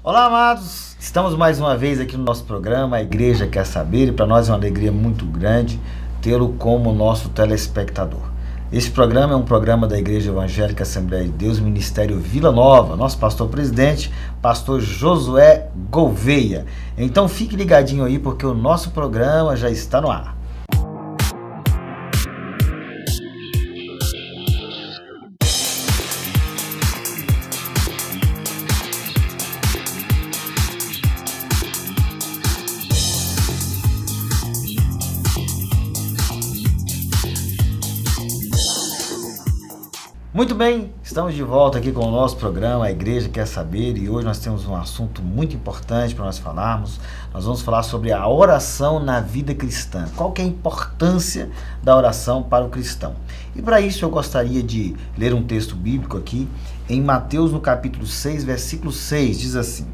Olá, amados! Estamos mais uma vez aqui no nosso programa A Igreja Quer Saber, e para nós é uma alegria muito grande tê-lo como nosso telespectador. Este programa é um programa da Igreja Evangélica Assembleia de Deus, Ministério Vila Nova, nosso pastor-presidente, pastor Josué Gouveia. Então fique ligadinho aí, porque o nosso programa já está no ar. Muito bem, estamos de volta aqui com o nosso programa A Igreja Quer Saber, e hoje nós temos um assunto muito importante para nós falarmos. Nós vamos falar sobre a oração na vida cristã. Qual que é a importância da oração para o cristão? E para isso eu gostaria de ler um texto bíblico aqui em Mateus no capítulo 6, versículo 6, diz assim: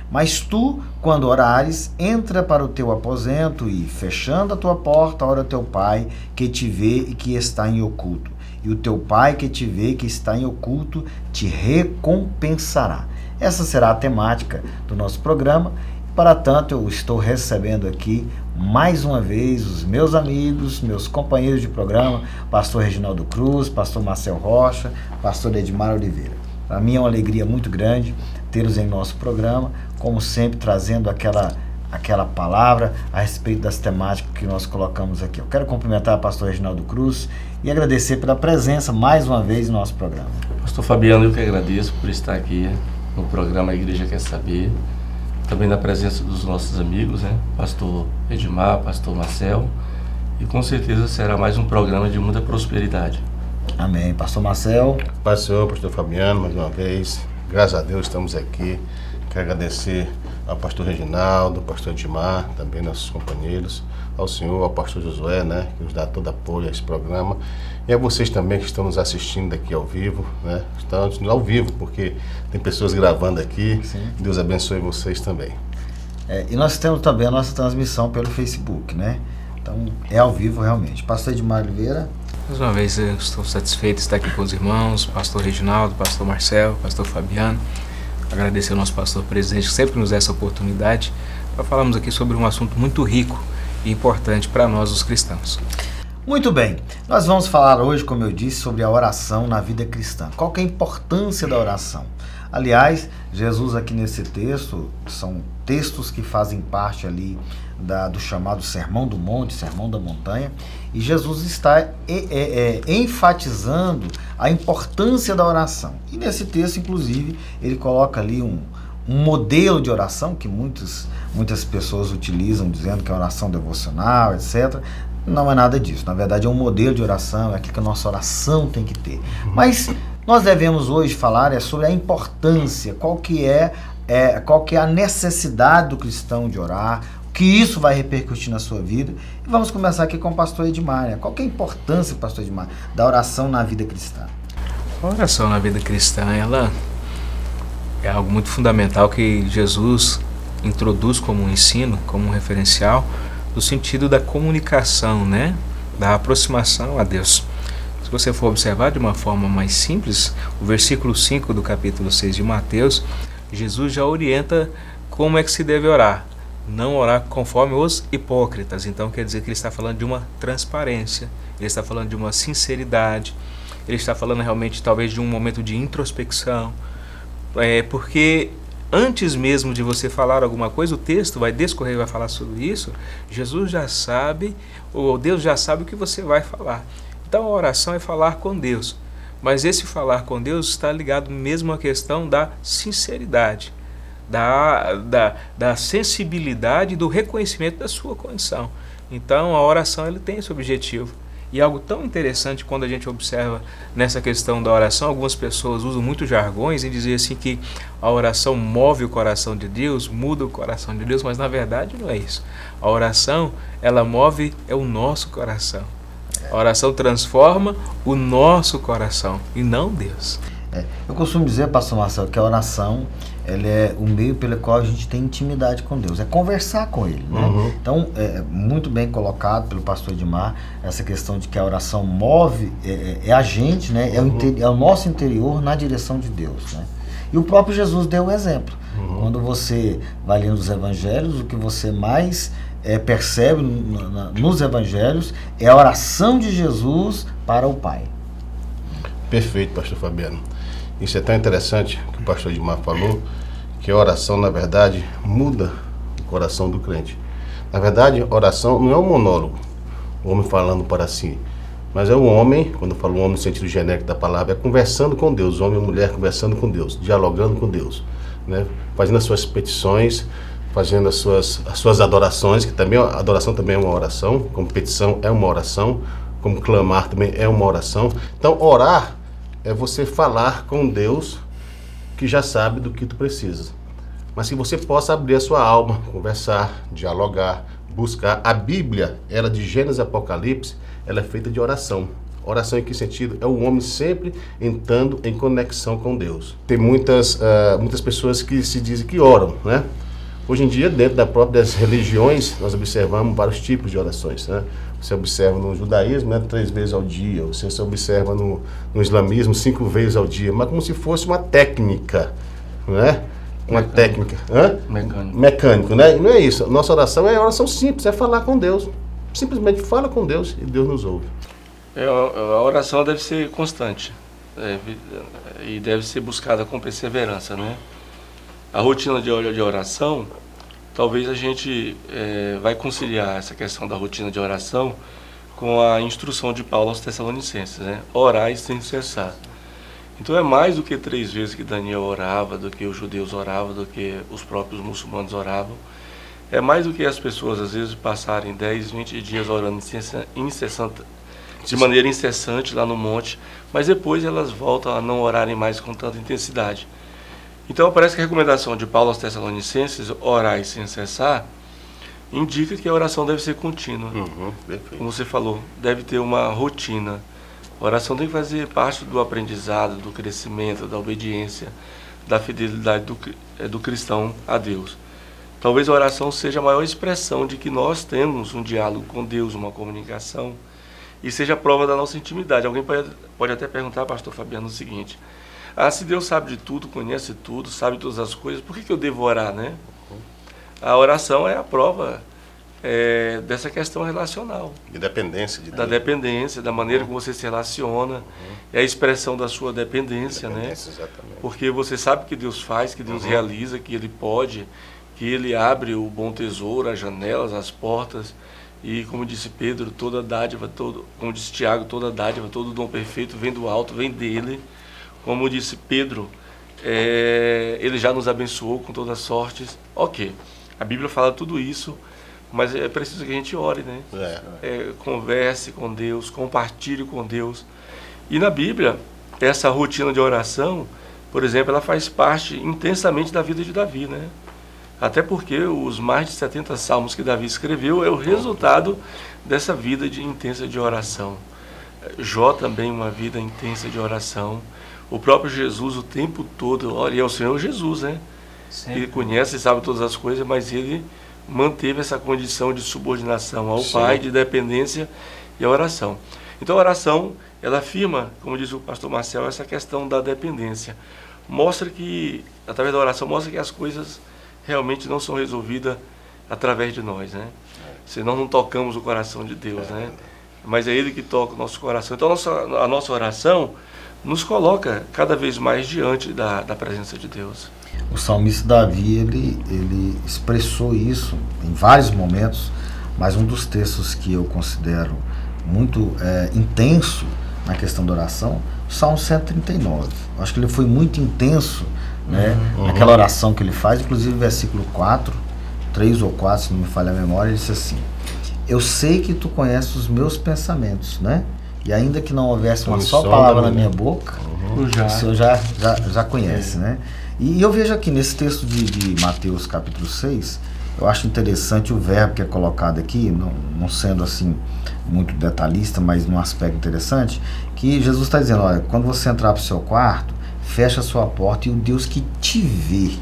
Mas tu, quando orares, entra para o teu aposento e, fechando a tua porta, ora ao teu Pai que te vê e que está em oculto. E o teu Pai que te vê, que está em oculto, te recompensará. Essa será a temática do nosso programa. Para tanto, eu estou recebendo aqui, mais uma vez, os meus amigos, meus companheiros de programa, pastor Reginaldo Cruz, pastor Marcel Rocha, pastor Edmar Oliveira. Para mim é uma alegria muito grande tê-los em nosso programa, como sempre, trazendo aquela palavra a respeito das temáticas que nós colocamos aqui. Eu quero cumprimentar o pastor Reginaldo Cruz e agradecer pela presença mais uma vez no nosso programa. Pastor Fabiano, eu que agradeço por estar aqui no programa A Igreja Quer Saber, também na presença dos nossos amigos, pastor Edmar, pastor Marcel, e com certeza será mais um programa de muita prosperidade. Amém. Pastor Marcel. Paz do Senhor, pastor Fabiano, mais uma vez, graças a Deus estamos aqui. Quero agradecer ao pastor Reginaldo, ao pastor Edmar, também nossos companheiros, ao senhor, ao pastor Josué, que nos dá todo apoio a esse programa, e a vocês também que estão nos assistindo aqui ao vivo, Estamos ao vivo, porque tem pessoas gravando aqui. Sim. Deus abençoe vocês também. E nós temos também a nossa transmissão pelo Facebook, Então, é ao vivo realmente. Pastor Edmar Oliveira. Mais uma vez, eu estou satisfeito de estar aqui com os irmãos, pastor Reginaldo, pastor Marcel, pastor Fabiano. Agradecer ao nosso pastor presidente que sempre nos dá essa oportunidade para falarmos aqui sobre um assunto muito rico e importante para nós, os cristãos. Muito bem, nós vamos falar hoje, como eu disse, sobre a oração na vida cristã. Qual que é a importância da oração? Aliás, Jesus aqui nesse texto, são textos que fazem parte ali do chamado Sermão do Monte, Sermão da Montanha, e Jesus está enfatizando a importância da oração. E nesse texto, inclusive, ele coloca ali um modelo de oração que muitas pessoas utilizam, dizendo que é oração devocional, etc. Não é nada disso. Na verdade, é um modelo de oração, é aquilo que a nossa oração tem que ter. Mas nós devemos hoje falar sobre a importância, qual que é a necessidade do cristão de orar, que isso vai repercutir na sua vida. E vamos começar aqui com o pastor Edmar. Qual que é a importância, pastor Edmar, da oração na vida cristã? A oração na vida cristã, ela é algo muito fundamental que Jesus introduz como um ensino, como um referencial, no sentido da comunicação, da aproximação a Deus. Se você for observar de uma forma mais simples, o versículo 5 do capítulo 6 de Mateus, Jesus já orienta como é que se deve orar. Não orar conforme os hipócritas. Então quer dizer que ele está falando de uma transparência, ele está falando de uma sinceridade, ele está falando realmente talvez de um momento de introspecção, porque antes mesmo de você falar alguma coisa, o texto vai discorrer, vai falar sobre isso. Jesus já sabe, ou Deus já sabe o que você vai falar. Então a oração é falar com Deus, mas esse falar com Deus está ligado mesmo à questão da sinceridade, da sensibilidade, do reconhecimento da sua condição. Então a oração ele tem esse objetivo. E algo tão interessante quando a gente observa nessa questão da oração, algumas pessoas usam muito jargões em dizer assim que a oração move o coração de Deus, muda o coração de Deus, mas na verdade não é isso. A oração, ela move o nosso coração. A oração transforma o nosso coração e não Deus. Eu costumo dizer, pastor Marcelo, que a oração ela é o meio pelo qual a gente tem intimidade com Deus, é conversar com Ele, Então, é muito bem colocado pelo pastor Edmar essa questão de que a oração move a gente, é o nosso interior na direção de Deus, E o próprio Jesus deu o exemplo. Quando você vai lendo os evangelhos, o que você mais percebe nos evangelhos é a oração de Jesus para o Pai. Perfeito, pastor Fabiano. Isso é tão interessante que o pastor Edmar falou, que a oração, na verdade, muda o coração do crente. Na verdade, oração não é um monólogo, o homem falando para si, mas é o homem, quando eu falo homem no sentido genérico da palavra, é conversando com Deus, homem e mulher conversando com Deus, dialogando com Deus, né? Fazendo as suas petições, fazendo as suas adorações, que também a adoração também é uma oração, como petição é uma oração, como clamar também é uma oração. Então, orar é você falar com Deus que já sabe do que tu precisas, mas que você possa abrir a sua alma, conversar, dialogar, buscar. A Bíblia, ela de Gênesis a Apocalipse, ela é feita de oração. Oração em que sentido? É o homem sempre entrando em conexão com Deus. Tem muitas pessoas que se dizem que oram, né? Hoje em dia, dentro das próprias religiões, nós observamos vários tipos de orações, né? Você observa no judaísmo, né, 3 vezes ao dia. Você observa no islamismo 5 vezes ao dia. Mas como se fosse uma técnica, né? Uma técnica. Mecânico, né? E não é isso. Nossa oração é oração simples, é falar com Deus. Simplesmente fala com Deus e Deus nos ouve. A oração deve ser constante e deve ser buscada com perseverança, né? A rotina de oração, talvez a gente vai conciliar essa questão da rotina de oração com a instrução de Paulo aos Tessalonicenses, né? Orai sem cessar. Então é mais do que 3 vezes que Daniel orava, do que os judeus oravam, do que os próprios muçulmanos oravam. É mais do que as pessoas às vezes passarem 10, 20 dias orando de maneira incessante lá no monte, mas depois elas voltam a não orarem mais com tanta intensidade. Então parece que a recomendação de Paulo aos Tessalonicenses, orai sem cessar, indica que a oração deve ser contínua. Como você falou, deve ter uma rotina. A oração tem que fazer parte do aprendizado, do crescimento, da obediência, da fidelidade do cristão a Deus. Talvez a oração seja a maior expressão de que nós temos um diálogo com Deus, uma comunicação, e seja a prova da nossa intimidade. Alguém pode até perguntar, pastor Fabiano, o seguinte: se Deus sabe de tudo, conhece tudo, sabe todas as coisas, por que eu devo orar, né? A oração é a prova dessa questão relacional. De dependência de Deus. Da dependência, da maneira como você se relaciona, é a expressão da sua dependência, né? Exatamente. Porque você sabe que Deus faz, que Deus realiza, que Ele pode, que Ele abre o bom tesouro, as janelas, as portas, e como disse Pedro, toda dádiva, como disse Tiago, toda dádiva, todo dom perfeito vem do alto, vem dele. Como disse Pedro, Ele já nos abençoou com todas sortes. Ok, a Bíblia fala tudo isso, mas é preciso que a gente ore, né? Converse com Deus, compartilhe com Deus. E na Bíblia, essa rotina de oração, por exemplo, ela faz parte intensamente da vida de Davi, né? Até porque os mais de 70 salmos que Davi escreveu é o resultado dessa vida intensa de oração. Jó também, uma vida intensa de oração. O próprio Jesus o tempo todo, olha, é o Senhor Jesus, né? Ele conhece e sabe todas as coisas, mas ele manteve essa condição de subordinação ao Pai, de dependência e a oração. Então a oração, ela afirma, como diz o pastor Marcel, essa questão da dependência. Mostra que, através da oração, mostra que as coisas realmente não são resolvidas através de nós, né? Senão não tocamos o coração de Deus, né? Mas é Ele que toca o nosso coração. Então a nossa oração nos coloca cada vez mais diante da presença de Deus. O salmista Davi, ele expressou isso em vários momentos, mas um dos textos que eu considero muito intenso na questão da oração, o Salmo 139. Eu acho que ele foi muito intenso, né, naquela oração que ele faz, inclusive versículo 4, 3 ou 4, se não me falha a memória, ele disse assim: eu sei que tu conheces os meus pensamentos, né? E ainda que não houvesse uma só palavra na minha boca, o Senhor já conhece, né? E eu vejo aqui nesse texto de Mateus capítulo 6, eu acho interessante o verbo que é colocado aqui, não sendo assim muito detalhista, mas num aspecto interessante, que Jesus está dizendo: olha, quando você entrar para o seu quarto, fecha a sua porta e o Deus que te vê,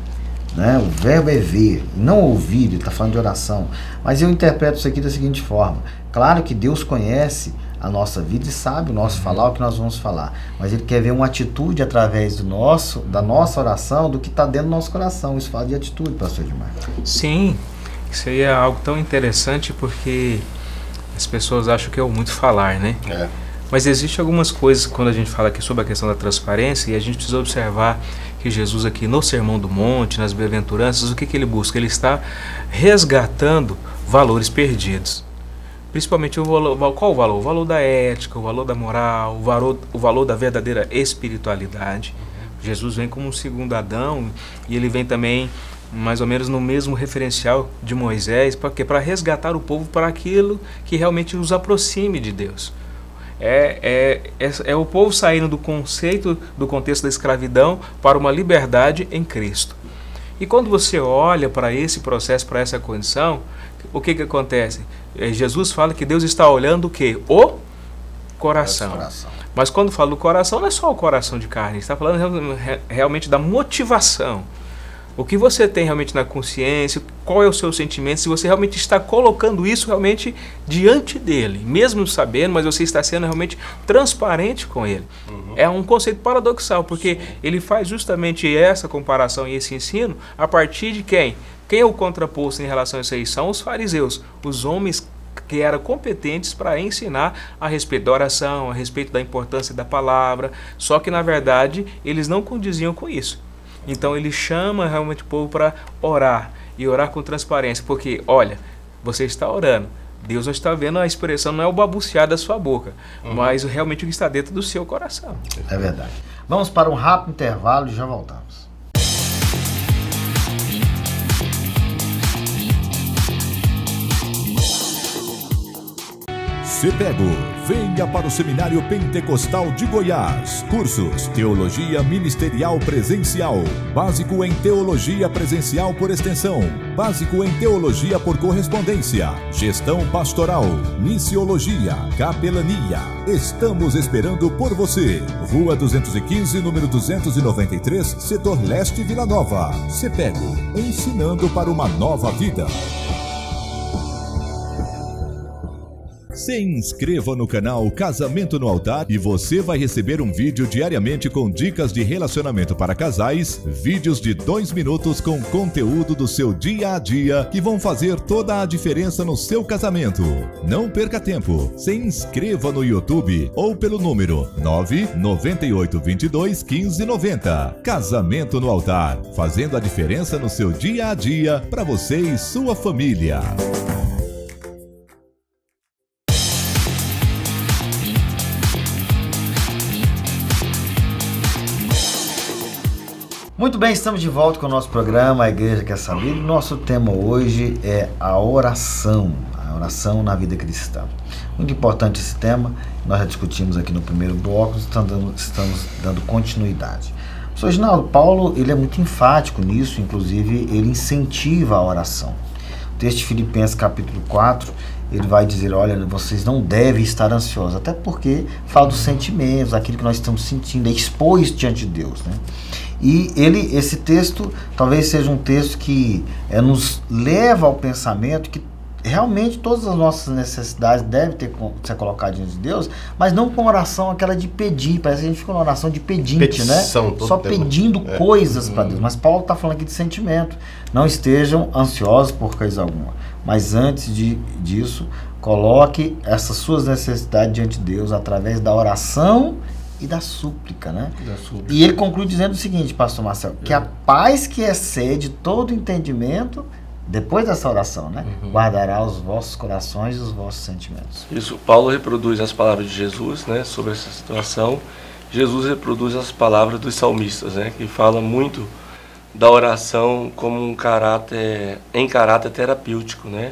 né? O verbo é ver, não ouvir. Ele está falando de oração, mas eu interpreto isso aqui da seguinte forma: claro que Deus conhece a nossa vida e sabe o nosso falar, o que nós vamos falar. Mas Ele quer ver uma atitude através da nossa oração, do que está dentro do nosso coração. Isso fala de atitude, pastor Edmar. Sim, isso aí é algo tão interessante porque as pessoas acham que é muito falar, né? Mas existem algumas coisas quando a gente fala aqui sobre a questão da transparência, e a gente precisa observar que Jesus aqui no Sermão do Monte, nas Bem-aventuranças, o que ele busca? Ele está resgatando valores perdidos. Principalmente qual o valor? O valor da ética, o valor da moral, o valor da verdadeira espiritualidade. Jesus vem como um segundo Adão, e ele vem também mais ou menos no mesmo referencial de Moisés, para resgatar o povo para aquilo que realmente os aproxime de Deus. É o povo saindo do contexto da escravidão para uma liberdade em Cristo. E quando você olha para esse processo, para essa condição, o que acontece? Jesus fala que Deus está olhando o quê? O coração. Mas quando fala do coração, não é só o coração de carne, está falando realmente da motivação. O que você tem realmente na consciência, qual é o seu sentimento, se você realmente está colocando isso realmente diante dele, mesmo sabendo, mas você está sendo realmente transparente com ele. É um conceito paradoxal, porque ele faz justamente essa comparação e esse ensino a partir de quem? Quem é o contraposto em relação a isso aí? São os fariseus, os homens que eram competentes para ensinar a respeito da oração, a respeito da importância da palavra, só que na verdade eles não condiziam com isso. Então ele chama realmente o povo para orar, e orar com transparência, porque olha, você está orando, Deus não está vendo a expressão, não é o babucear da sua boca, mas realmente o que está dentro do seu coração. É verdade. Vamos para um rápido intervalo e já voltamos. CEPEGO, venha para o Seminário Pentecostal de Goiás. Cursos: Teologia Ministerial Presencial, Básico em Teologia Presencial por Extensão, Básico em Teologia por Correspondência, Gestão Pastoral, Missiologia, Capelania. Estamos esperando por você. Rua 215, número 293, Setor Leste, Vila Nova. CEPEGO, ensinando para uma nova vida. Se inscreva no canal Casamento no Altar e você vai receber um vídeo diariamente com dicas de relacionamento para casais, vídeos de 2 minutos com conteúdo do seu dia a dia que vão fazer toda a diferença no seu casamento. Não perca tempo, se inscreva no YouTube ou pelo número 998221590. Casamento no Altar, fazendo a diferença no seu dia a dia para você e sua família. Muito bem, estamos de volta com o nosso programa A Igreja Quer Saber. Nosso tema hoje é a oração na vida cristã. Muito importante esse tema, nós já discutimos aqui no primeiro bloco, estamos dando continuidade. O professor Reginaldo, Paulo ele é muito enfático nisso, inclusive ele incentiva a oração. O texto de Filipenses capítulo 4, ele vai dizer, olha, vocês não devem estar ansiosos, até porque fala dos sentimentos, aquilo que nós estamos sentindo, é expor isso diante de Deus, né? E esse texto talvez seja um texto que nos leva ao pensamento que realmente todas as nossas necessidades devem ser colocadas diante de Deus, mas não com oração aquela de pedir, parece que a gente fica numa oração de pedinte, petição, né? Só pedindo coisas para Deus, mas Paulo está falando aqui de sentimento. Não estejam ansiosos por coisa alguma, mas antes disso, coloque essas suas necessidades diante de Deus através da oração e da súplica, né? E ele conclui dizendo o seguinte, pastor Marcel, que a paz que excede todo entendimento, depois dessa oração, né? Guardará os vossos corações e os vossos sentimentos. Isso, Paulo reproduz as palavras de Jesus, né, sobre essa situação. Jesus reproduz as palavras dos salmistas, né, que fala muito da oração como em caráter terapêutico, né?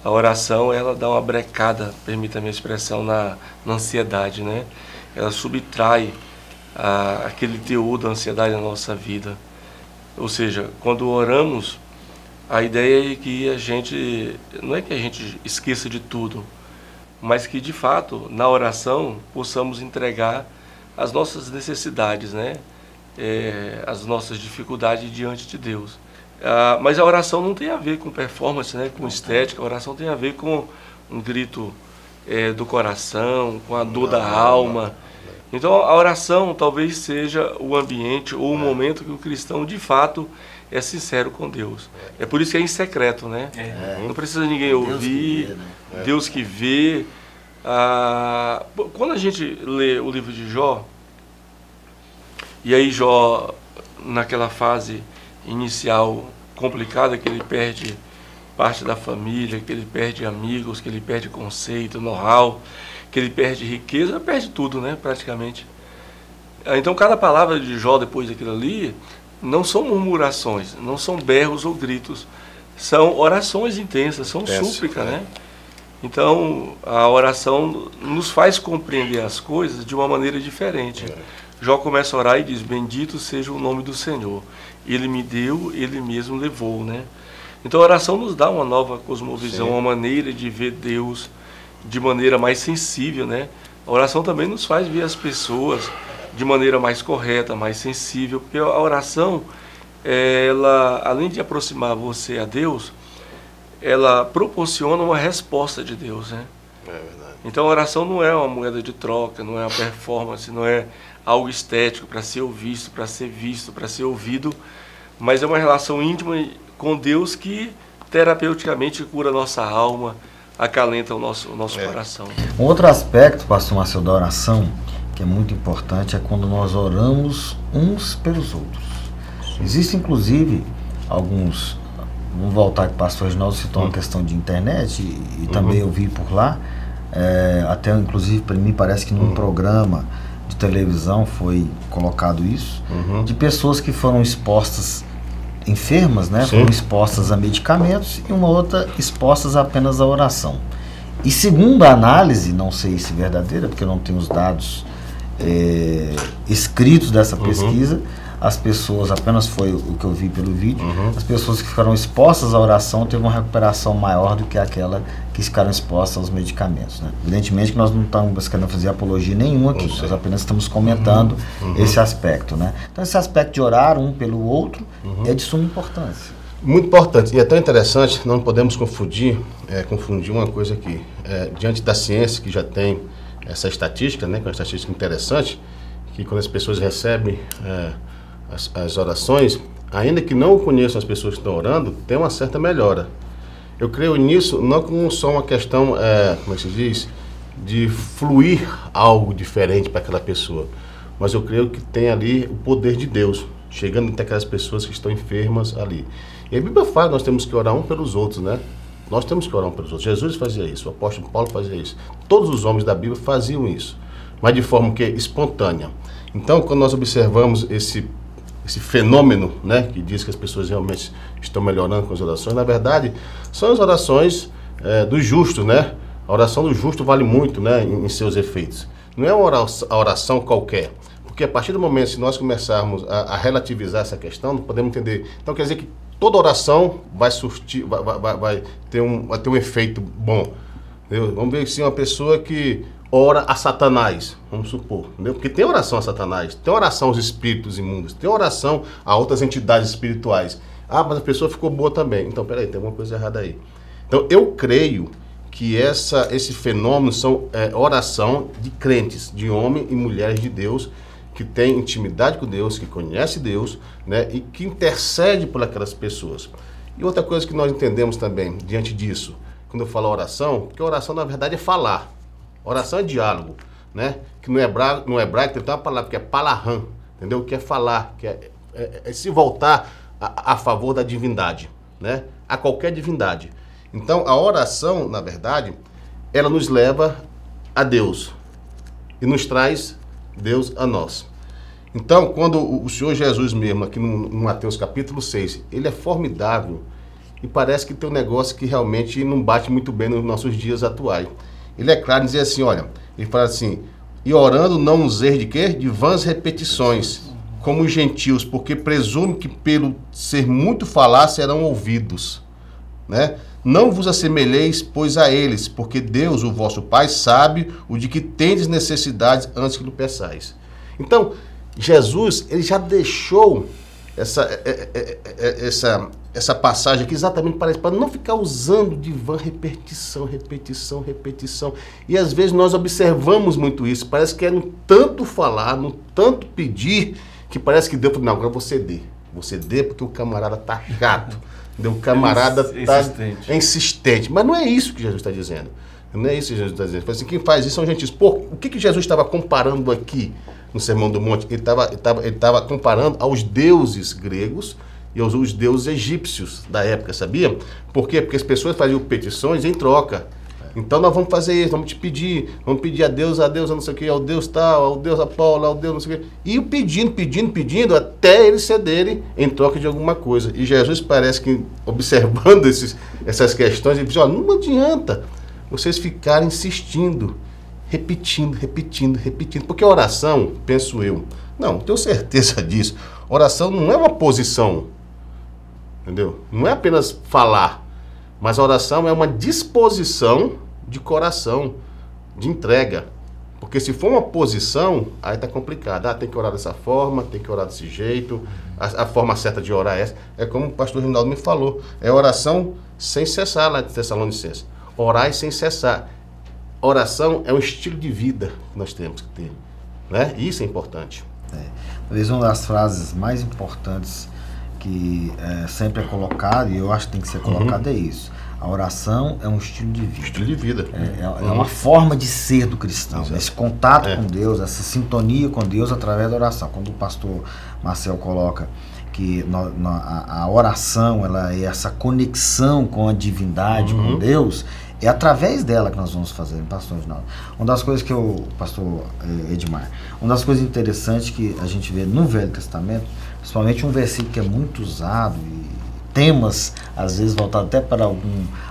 A oração, ela dá uma brecada, permita-me a expressão, na ansiedade, né? Ela subtrai aquele teor da ansiedade na nossa vida. Ou seja, quando oramos, a ideia é que a gente, não é que a gente esqueça de tudo, mas que de fato, na oração, possamos entregar as nossas necessidades, né? As nossas dificuldades diante de Deus. Mas a oração não tem a ver com performance, né? Com estética, a oração tem a ver com um grito do coração, com a dor da alma. Então a oração talvez seja o ambiente ou o momento que o cristão de fato é sincero com Deus. É por isso que é em secreto, né? Não precisa ninguém ouvir, Deus que vê. Quando a gente lê o livro de Jó, e aí Jó, naquela fase inicial complicada, que ele perde parte da família, que ele perde amigos, que ele perde conceito, know-how, que ele perde riqueza, perde tudo, né, praticamente. Então cada palavra de Jó depois daquilo ali não são murmurações, não são berros ou gritos, são orações intensas, são súplica, né? Então a oração nos faz compreender as coisas de uma maneira diferente. Jó começa a orar e diz: bendito seja o nome do Senhor, Ele me deu, Ele mesmo levou, né? Então a oração nos dá uma nova cosmovisão, uma maneira de ver Deus de maneira mais sensível, né? A oração também nos faz ver as pessoas de maneira mais correta, mais sensível, porque a oração, ela, além de aproximar você a Deus, ela proporciona uma resposta de Deus, né? É verdade. Então a oração não é uma moeda de troca, não é uma performance, não é algo estético para ser visto, para ser ouvido, mas é uma relação íntima com Deus que terapeuticamente cura a nossa alma, acalenta o nosso coração. Um outro aspecto, pastor Marcelo, da oração, que é muito importante, é quando nós oramos uns pelos outros. Existem, inclusive, alguns... Vamos voltar que o pastor Reginaldo citou uma questão de internet, e também eu vi por lá, até inclusive para mim parece que num programa de televisão foi colocado isso, de pessoas que foram expostas, enfermas, né? Foram expostas a medicamentos, e uma outra expostas apenas à oração. E segundo a análise, não sei se verdadeira, porque eu não tenho os dados escritos dessa pesquisa, as pessoas, apenas foi o que eu vi pelo vídeo, as pessoas que ficaram expostas à oração teve uma recuperação maior do que aquela que ficaram expostas aos medicamentos, né? Evidentemente que nós não estamos querendo fazer apologia nenhuma aqui, nós apenas estamos comentando esse aspecto, né? Então esse aspecto de orar um pelo outro é de suma importância. Muito importante, e é tão interessante, não podemos confundir uma coisa aqui, diante da ciência que já tem essa estatística, né, que é uma estatística interessante, que quando as pessoas recebem as orações, ainda que não conheçam as pessoas que estão orando, tem uma certa melhora. Eu creio nisso não como só uma questão, como é que se diz, de fluir algo diferente para aquela pessoa, mas eu creio que tem ali o poder de Deus, chegando até aquelas pessoas que estão enfermas ali. E a Bíblia fala que nós temos que orar um pelos outros, né? Nós temos que orar um pelos outros. Jesus fazia isso, o apóstolo Paulo fazia isso. Todos os homens da Bíblia faziam isso, mas de forma que espontânea. Então, quando nós observamos esse fenômeno, né, que diz que as pessoas realmente estão melhorando com as orações, na verdade, são as orações do justo, né? A oração do justo vale muito, né, em seus efeitos. Não é uma oração qualquer, porque a partir do momento que nós começarmos a relativizar essa questão, não podemos entender. Então quer dizer que toda oração vai ter um efeito bom. Entendeu? Vamos ver se uma pessoa que ora a Satanás, vamos supor, entendeu? Porque tem oração a Satanás, tem oração aos espíritos imundos, tem oração a outras entidades espirituais. Ah, mas a pessoa ficou boa também. Então, peraí, tem alguma coisa errada aí. Então, eu creio que esse fenômeno são oração de crentes, de homens e mulheres de Deus, que tem intimidade com Deus, que conhece Deus, né, e que intercede por aquelas pessoas. E outra coisa que nós entendemos também, diante disso, quando eu falo oração, porque oração, na verdade, é falar. Oração é diálogo, né? Que no hebraico tem uma palavra que é palahan, entendeu? Que é falar, que é se voltar a favor da divindade, né? A qualquer divindade. Então, a oração, na verdade, ela nos leva a Deus e nos traz Deus a nós. Então, quando o Senhor Jesus mesmo, aqui no Mateus capítulo 6, ele é formidável e parece que tem um negócio que realmente não bate muito bem nos nossos dias atuais. Ele é claro em dizer assim, olha, ele fala assim, e orando não useis de quê? De vãs repetições, como os gentios, porque presume que pelo ser muito falar serão ouvidos, né? Não vos assemelheis, pois, a eles, porque Deus, o vosso Pai, sabe o de que tendes necessidades antes que lhe peçais. Então, Jesus, ele já deixou essa passagem aqui exatamente para não ficar usando de vã repetição. E às vezes nós observamos muito isso. Parece que é no tanto falar, no tanto pedir, que parece que Deus falou, não, agora vou ceder. Vou ceder porque o camarada tá chato. O camarada tá insistente. Mas não é isso que Jesus está dizendo. Não é isso que Jesus está dizendo. Assim, quem faz isso são gentios. Pô, o que Jesus estava comparando aqui no Sermão do Monte? Ele estava comparando aos deuses gregos e aos deuses egípcios da época, sabia? Por quê? Porque as pessoas faziam petições em troca. Então nós vamos fazer isso, vamos pedir a Deus, não sei o que, ao Deus tal, ao Deus Apolo, ao Deus não sei o que. E pedindo, até eles cederem em troca de alguma coisa. E Jesus parece que, observando essas questões, ele diz, ó, não adianta vocês ficarem insistindo, repetindo. Porque a oração, penso eu, não tenho certeza disso, oração não é uma posição, entendeu? Não é apenas falar, mas a oração é uma disposição de coração, de entrega. Porque se for uma posição, aí tá complicado. Ah, tem que orar dessa forma, tem que orar desse jeito, a forma certa de orar é essa. É como o pastor Rinaldo me falou, é oração sem cessar lá de Tessalonicenses. Orar sem cessar. Oração é um estilo de vida que nós temos que ter, né? Isso é importante. Talvez uma das frases mais importantes que sempre é colocado, e eu acho que tem que ser colocado, é isso. A oração é um estilo de vida. Estilo de vida. É uma forma de ser do cristão. Exato. Esse contato com Deus, essa sintonia com Deus através da oração. Quando o pastor Marcel coloca que a oração ela é essa conexão com a divindade, com Deus, é através dela que nós vamos fazer, pastor Reginaldo. Uma das coisas que pastor Edmar, uma das coisas interessantes que a gente vê no Velho Testamento, principalmente um versículo que é muito usado e temas, às vezes voltado até para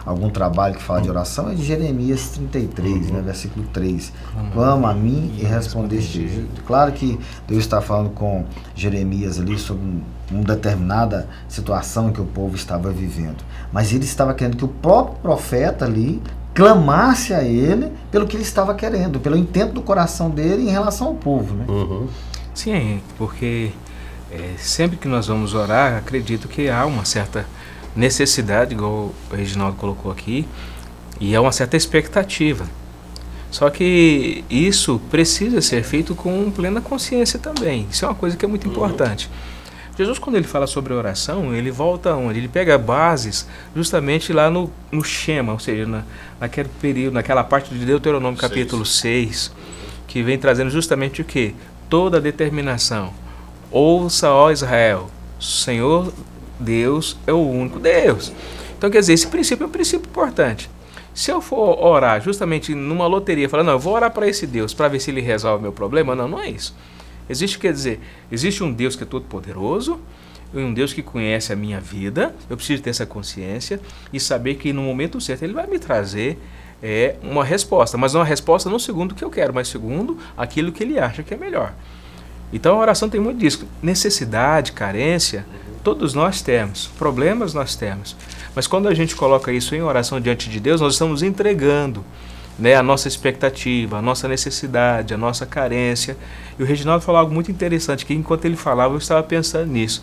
algum trabalho que fala de oração, é de Jeremias 33, né, versículo 3. Clama a mim e respondeste. Claro que Deus está falando com Jeremias ali sobre uma determinada situação que o povo estava vivendo. Mas ele estava querendo que o próprio profeta ali clamasse a ele pelo que ele estava querendo, pelo intento do coração dele em relação ao povo, né? Sim, porque sempre que nós vamos orar, acredito que há uma certa necessidade, igual o Reginaldo colocou aqui, e há uma certa expectativa. Só que isso precisa ser feito com plena consciência também. Isso é uma coisa que é muito importante. Jesus, quando ele fala sobre oração, ele volta onde? Ele pega bases justamente lá no Shema, ou seja, naquele período, naquela parte de Deuteronômio capítulo 6, que vem trazendo justamente o quê? Toda a determinação. Ouça, ó Israel, Senhor Deus é o único Deus. Então, quer dizer, esse princípio é um princípio importante. Se eu for orar justamente numa loteria, falando, não, eu vou orar para esse Deus para ver se ele resolve o meu problema, não é isso. Existe um Deus que é todo poderoso, um Deus que conhece a minha vida, eu preciso ter essa consciência e saber que no momento certo ele vai me trazer uma resposta, mas não uma resposta não segundo o que eu quero, mas segundo aquilo que ele acha que é melhor. Então a oração tem muito disso, necessidade, carência, todos nós temos, problemas nós temos, mas quando a gente coloca isso em oração diante de Deus, nós estamos entregando, né, a nossa expectativa, a nossa necessidade, a nossa carência. E o Reginaldo falou algo muito interessante, que enquanto ele falava eu estava pensando nisso.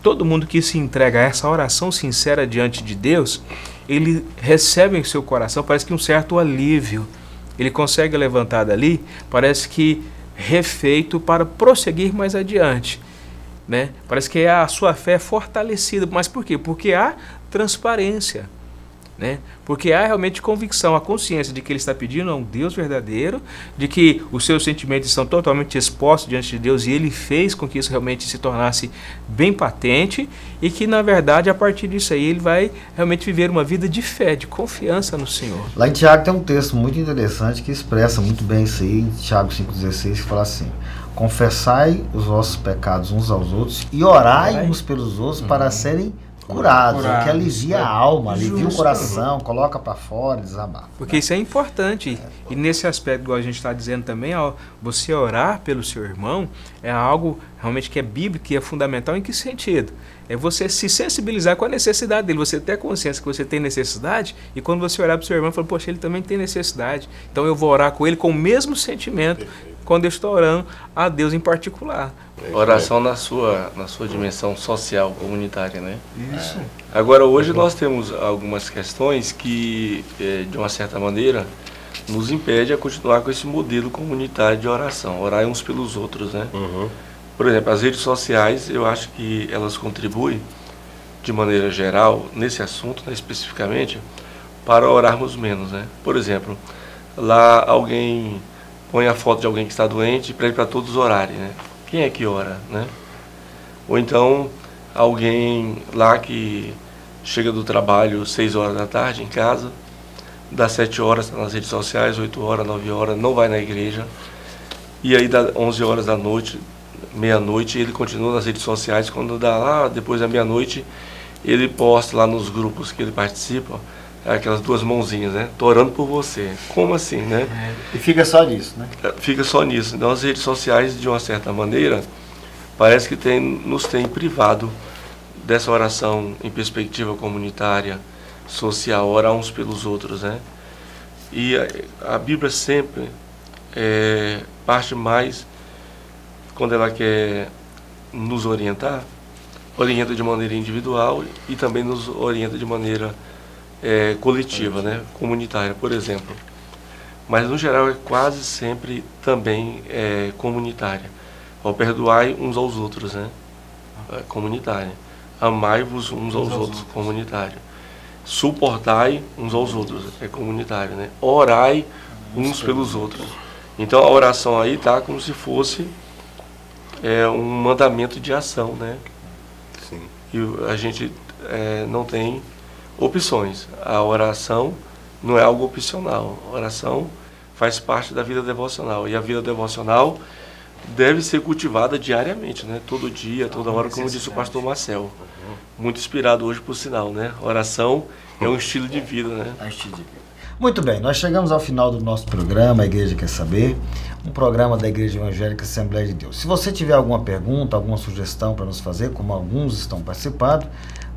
Todo mundo que se entrega a essa oração sincera diante de Deus, ele recebe em seu coração, parece que um certo alívio. Ele consegue levantar dali, parece que refeito para prosseguir mais adiante, né? Parece que a sua fé é fortalecida. Mas por quê? Porque há transparência, né? Porque há realmente convicção, a consciência de que ele está pedindo a um Deus verdadeiro, de que os seus sentimentos estão totalmente expostos diante de Deus e ele fez com que isso realmente se tornasse bem patente e que na verdade a partir disso aí ele vai realmente viver uma vida de fé, de confiança no Senhor. Lá em Tiago tem um texto muito interessante que expressa muito bem isso aí, Tiago 5,16, que fala assim: confessai os vossos pecados uns aos outros e orai uns pelos outros para serem curados, que alivia a alma, alivia o coração, coloca para fora, desabafa. Porque isso é importante. E nesse aspecto, igual a gente está dizendo também, você orar pelo seu irmão é algo realmente que é bíblico, que é fundamental. Em que sentido? É você se sensibilizar com a necessidade dele, você ter consciência que você tem necessidade, e quando você orar para o seu irmão, fala, poxa, ele também tem necessidade, então eu vou orar com ele com o mesmo sentimento quando eu estou orando a Deus em particular. Oração na sua dimensão social, comunitária, né? Isso. Agora, hoje nós temos algumas questões que, de uma certa maneira, nos impede a continuar com esse modelo comunitário de oração, orar uns pelos outros, né? Por exemplo, as redes sociais, eu acho que elas contribuem, de maneira geral, nesse assunto, né, especificamente, para orarmos menos, né? Por exemplo, lá alguém põe a foto de alguém que está doente e pede para todos orarem, né? Quem é que ora, né? Ou então, alguém lá que chega do trabalho 6 horas da tarde em casa, das 7 horas nas redes sociais, 8 horas, 9 horas, não vai na igreja, e aí dá 11 horas da noite, meia-noite, ele continua nas redes sociais. Quando dá lá, depois da meia-noite, ele posta lá nos grupos que ele participa, aquelas 2 mãozinhas, né? Tô orando por você. Como assim, né? E fica só nisso, né? Fica só nisso. Então as redes sociais, de uma certa maneira, parece que nos tem privado dessa oração em perspectiva comunitária, social, orar uns pelos outros, né? E a Bíblia sempre parte mais, quando ela quer nos orientar, orienta de maneira individual e também nos orienta de maneira coletiva, né? Comunitária, por exemplo. Mas no geral é quase sempre também comunitária. Ao perdoai uns aos outros, né? Comunitária. Amai-vos uns aos outros, comunitário. Suportai uns aos outros, é comunitário, né? Orai uns pelos outros. Então a oração aí tá como se fosse um mandamento de ação, né? Sim. E a gente não tem opções. A oração não é algo opcional. A oração faz parte da vida devocional. E a vida devocional deve ser cultivada diariamente, né? Todo dia, toda hora, como disse o pastor Marcel. Muito inspirado hoje, por sinal, né? Oração é um estilo de vida, né? É um estilo de vida. Muito bem, nós chegamos ao final do nosso programa, A Igreja Quer Saber, um programa da Igreja Evangélica Assembleia de Deus. Se você tiver alguma pergunta, alguma sugestão para nos fazer, como alguns estão participando,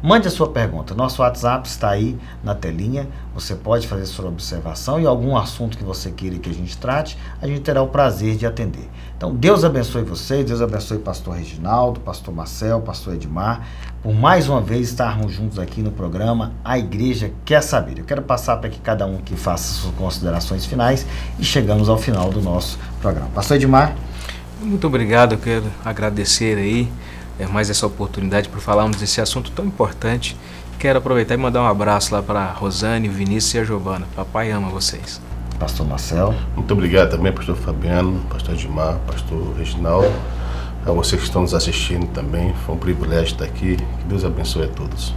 mande a sua pergunta. Nosso WhatsApp está aí na telinha. Você pode fazer sua observação e algum assunto que você queira que a gente trate, a gente terá o prazer de atender. Então, Deus abençoe vocês, Deus abençoe o pastor Reginaldo, pastor Marcel, pastor Edmar, por mais uma vez estarmos juntos aqui no programa A Igreja Quer Saber. Eu quero passar para que cada um que faça suas considerações finais e chegamos ao final do nosso programa. Pastor Edmar. Muito obrigado, eu quero agradecer aí mais essa oportunidade para falarmos desse assunto tão importante. Quero aproveitar e mandar um abraço lá para a Rosane, Vinícius e a Giovana. Papai ama vocês. Pastor Marcel. Muito obrigado também, pastor Fabiano, pastor Edmar, pastor Reginaldo, a vocês que estão nos assistindo também. Foi um privilégio estar aqui. Que Deus abençoe a todos.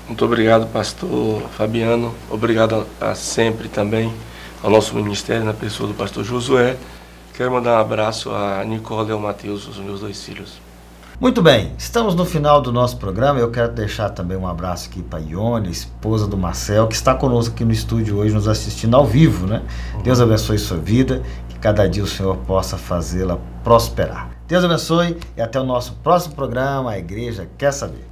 Muito obrigado, pastor Fabiano. Obrigado a sempre também ao nosso ministério, na pessoa do pastor Josué. Quero mandar um abraço a Nicole e ao Matheus, os meus 2 filhos. Muito bem, estamos no final do nosso programa. Eu quero deixar também um abraço aqui para a Ione, esposa do Marcel, que está conosco aqui no estúdio hoje, nos assistindo ao vivo, né? Deus abençoe sua vida, que cada dia o Senhor possa fazê-la prosperar. Deus abençoe e até o nosso próximo programa, A Igreja Quer Saber.